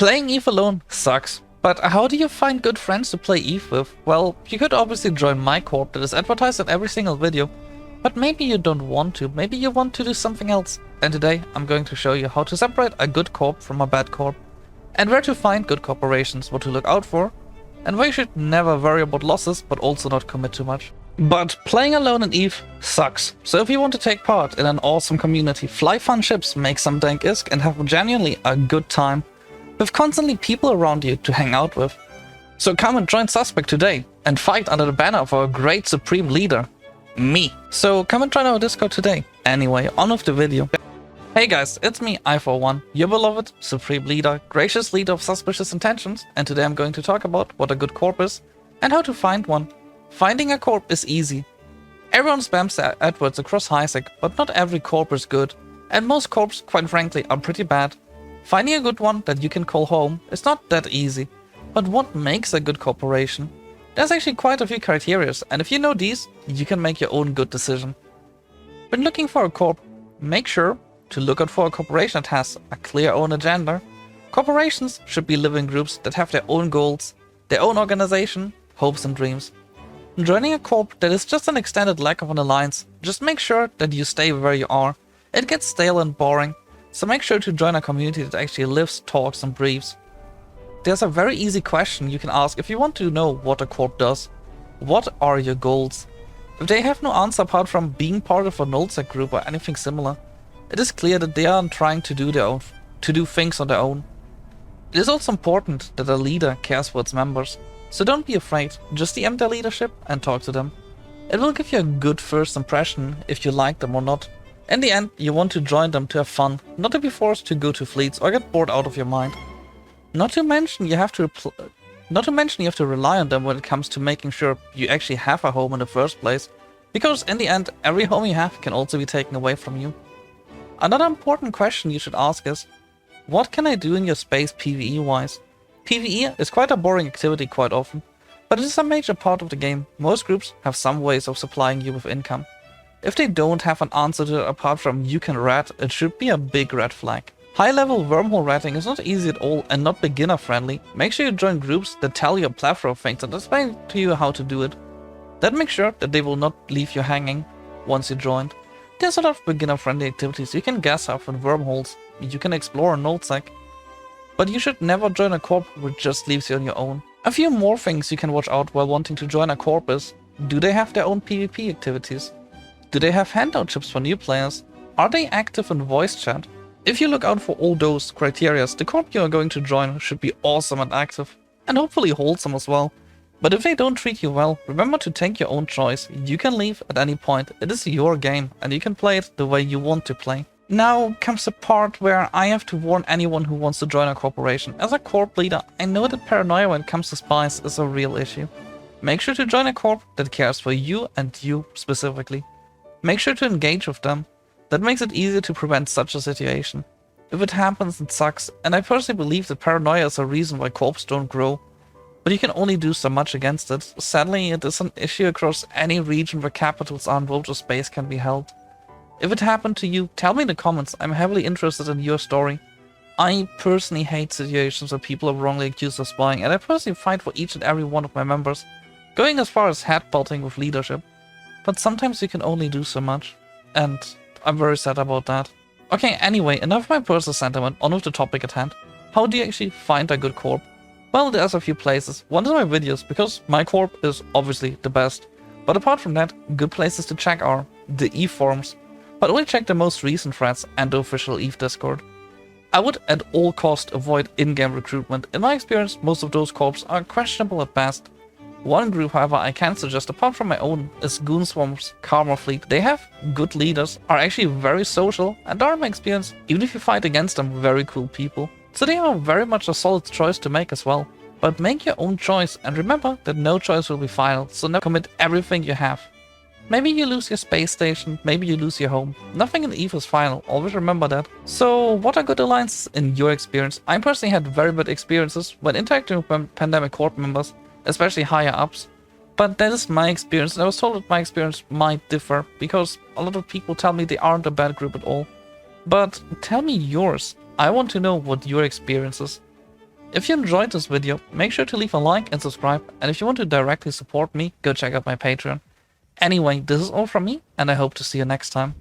Playing EVE alone sucks, but how do you find good friends to play EVE with? Well, you could obviously join my corp that is advertised in every single video, but maybe you don't want to, maybe you want to do something else. And today I'm going to show you how to separate a good corp from a bad corp, and where to find good corporations, what to look out for, and why you should never worry about losses but also not commit too much. But playing alone in EVE sucks, so if you want to take part in an awesome community, fly fun ships, make some dank ISK and have genuinely a good time, with constantly people around you to hang out with. So come and join Suspect today and fight under the banner of our great supreme leader, me. So come and join our Discord today. Anyway, on with the video. Hey guys, it's me, I41, your beloved supreme leader, gracious leader of suspicious intentions, and today I'm going to talk about what a good corp is and how to find one. Finding a corp is easy. Everyone spams their adverts across HiSec, but not every corp is good, and most corps, quite frankly, are pretty bad. Finding a good one that you can call home is not that easy, but what makes a good corporation? There's actually quite a few criteria, and if you know these, you can make your own good decision. When looking for a corp, make sure to look out for a corporation that has a clear own agenda. Corporations should be living groups that have their own goals, their own organization, hopes and dreams. Joining a corp that is just an extended lack of an alliance, just make sure that you stay where you are. It gets stale and boring, so make sure to join a community that actually lives, talks and breathes. There's a very easy question you can ask if you want to know what a corp does. What are your goals? If they have no answer apart from being part of a nullsec group or anything similar, it is clear that they are trying to do things on their own. It is also important that a leader cares for its members, so don't be afraid, just DM their leadership and talk to them. It will give you a good first impression if you like them or not. In the end, you want to join them to have fun, not to be forced to go to fleets or get bored out of your mind. Not to mention you have to rely on them when it comes to making sure you actually have a home in the first place, because in the end, every home you have can also be taken away from you. Another important question you should ask is, what can I do in your space PvE wise? PvE is quite a boring activity quite often, but it is a major part of the game. Most groups have some ways of supplying you with income. If they don't have an answer to it apart from you can rat, it should be a big red flag. High-level wormhole ratting is not easy at all and not beginner-friendly. Make sure you join groups that tell you a plethora of things and explain to you how to do it. Then make sure that they will not leave you hanging once you joined. There's a lot of beginner-friendly activities you can gas off in wormholes, you can explore in nullsec. But you should never join a corp which just leaves you on your own. A few more things you can watch out while wanting to join a corp is, do they have their own PvP activities? Do they have handout chips for new players? Are they active in voice chat? If you look out for all those criteria, the corp you are going to join should be awesome and active, and hopefully wholesome as well. But if they don't treat you well, remember to take your own choice. You can leave at any point, it is your game, and you can play it the way you want to play. Now comes the part where I have to warn anyone who wants to join a corporation. As a corp leader, I know that paranoia when it comes to spies is a real issue. Make sure to join a corp that cares for you and you specifically. Make sure to engage with them. That makes it easier to prevent such a situation. If it happens, it sucks, and I personally believe that paranoia is a reason why corps don't grow. But you can only do so much against it. Sadly, it is an issue across any region where capitals are involved or space can be held. If it happened to you, tell me in the comments, I'm heavily interested in your story. I personally hate situations where people are wrongly accused of spying, and I personally fight for each and every one of my members, going as far as headbutting with leadership. But sometimes you can only do so much, and I'm very sad about that. Okay, anyway, enough of my personal sentiment, on with the topic at hand. How do you actually find a good corp? Well, there's a few places. One is my videos, because my corp is obviously the best. But apart from that, good places to check are the EVE forums, but only check the most recent threads and the official EVE Discord. I would at all costs avoid in-game recruitment. In my experience, most of those corps are questionable at best. One group, however, I can suggest apart from my own is Goonswamp's Karma Fleet. They have good leaders, are actually very social, and are in my experience, even if you fight against them, very cool people. So they are very much a solid choice to make as well. But make your own choice, and remember that no choice will be final, so never commit everything you have. Maybe you lose your space station, maybe you lose your home. Nothing in EVE is final, always remember that. So what are good alliances in your experience? I personally had very bad experiences when interacting with Pandemic Corp members, especially higher ups. But that is my experience, and I was told that my experience might differ, because a lot of people tell me they aren't a bad group at all. But tell me yours. I want to know what your experience is. If you enjoyed this video, make sure to leave a like and subscribe, and if you want to directly support me, go check out my Patreon. Anyway, this is all from me, and I hope to see you next time.